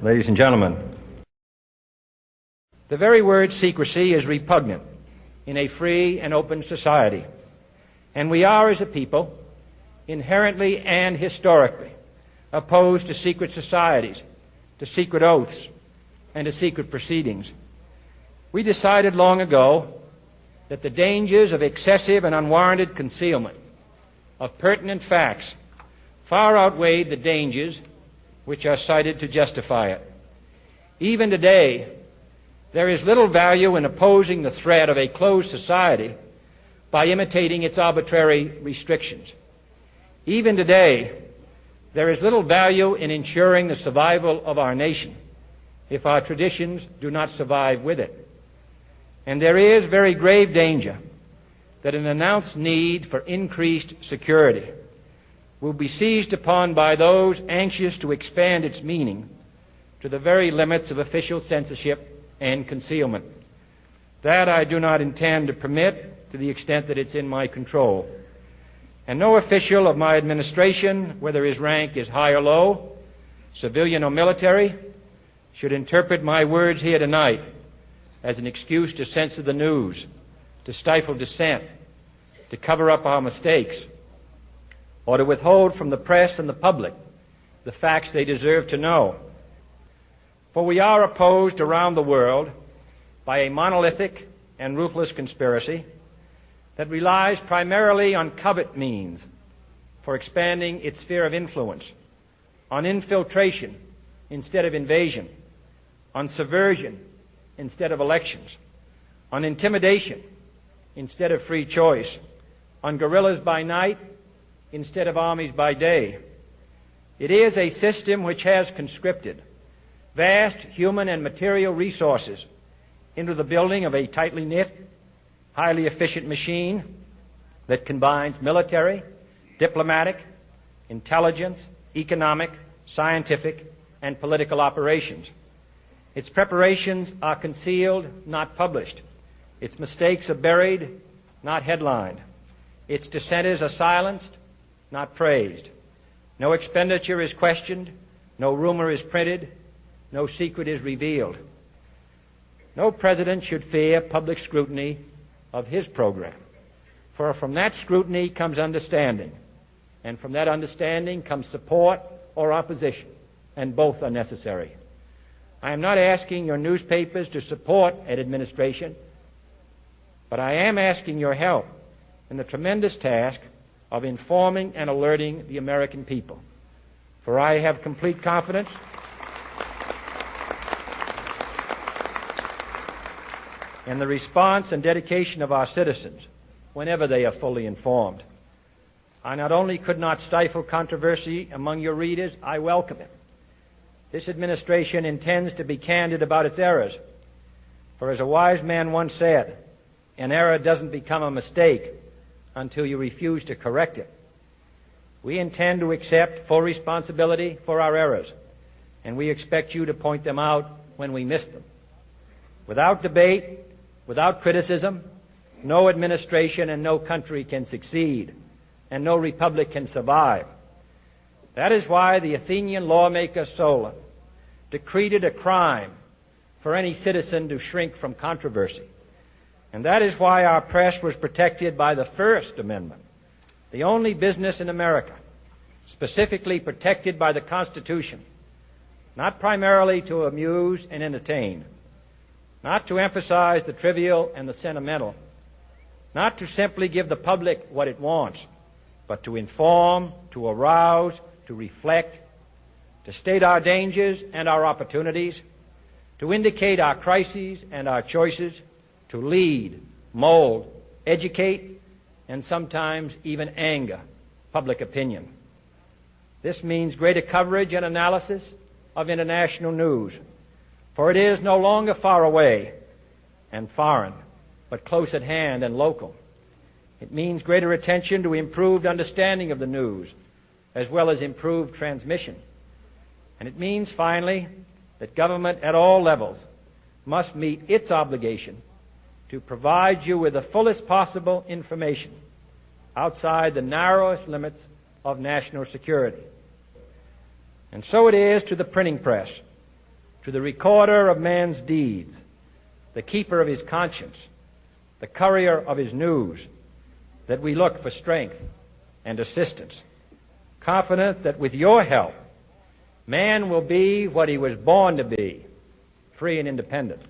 Ladies and gentlemen, the very word secrecy is repugnant in a free and open society, and we are, as a people, inherently and historically opposed to secret societies, to secret oaths, and to secret proceedings. We decided long ago that the dangers of excessive and unwarranted concealment of pertinent facts far outweighed the dangers which are cited to justify it. Even today, there is little value in opposing the threat of a closed society by imitating its arbitrary restrictions. Even today, there is little value in ensuring the survival of our nation if our traditions do not survive with it. And there is very grave danger that an announced need for increased security will be seized upon by those anxious to expand its meaning to the very limits of official censorship and concealment. That I do not intend to permit to the extent that it's in my control. And no official of my administration, whether his rank is high or low, civilian or military, should interpret my words here tonight as an excuse to censor the news, to stifle dissent, to cover up our mistakes, or to withhold from the press and the public the facts they deserve to know. For we are opposed around the world by a monolithic and ruthless conspiracy that relies primarily on covert means for expanding its sphere of influence, on infiltration instead of invasion, on subversion instead of elections, on intimidation instead of free choice, on guerrillas by night instead of armies by day. It is a system which has conscripted vast human and material resources into the building of a tightly knit, highly efficient machine that combines military, diplomatic, intelligence, economic, scientific, and political operations. Its preparations are concealed, not published. Its mistakes are buried, not headlined. Its dissenters are silenced, not praised. No expenditure is questioned, no rumor is printed, no secret is revealed. No president should fear public scrutiny of his program, for from that scrutiny comes understanding, and from that understanding comes support or opposition, and both are necessary. I am not asking your newspapers to support an administration, but I am asking your help in the tremendous task of informing and alerting the American people. For I have complete confidence in the response and dedication of our citizens whenever they are fully informed. I not only could not stifle controversy among your readers, I welcome it. This administration intends to be candid about its errors. For as a wise man once said, an error doesn't become a mistake until you refuse to correct it. We intend to accept full responsibility for our errors, and we expect you to point them out when we miss them. Without debate, without criticism, no administration and no country can succeed, and no republic can survive. That is why the Athenian lawmaker Solon decreed it a crime for any citizen to shrink from controversy. And that is why our press was protected by the First Amendment, the only business in America specifically protected by the Constitution, not primarily to amuse and entertain, not to emphasize the trivial and the sentimental, not to simply give the public what it wants, but to inform, to arouse, to reflect, to state our dangers and our opportunities, to indicate our crises and our choices, to lead, mold, educate, and sometimes even anger public opinion. This means greater coverage and analysis of international news, for it is no longer far away and foreign, but close at hand and local. It means greater attention to improved understanding of the news, as well as improved transmission. And it means, finally, that government at all levels must meet its obligation to provide you with the fullest possible information outside the narrowest limits of national security. And so it is to the printing press, to the recorder of man's deeds, the keeper of his conscience, the courier of his news, that we look for strength and assistance, confident that with your help, man will be what he was born to be, free and independent.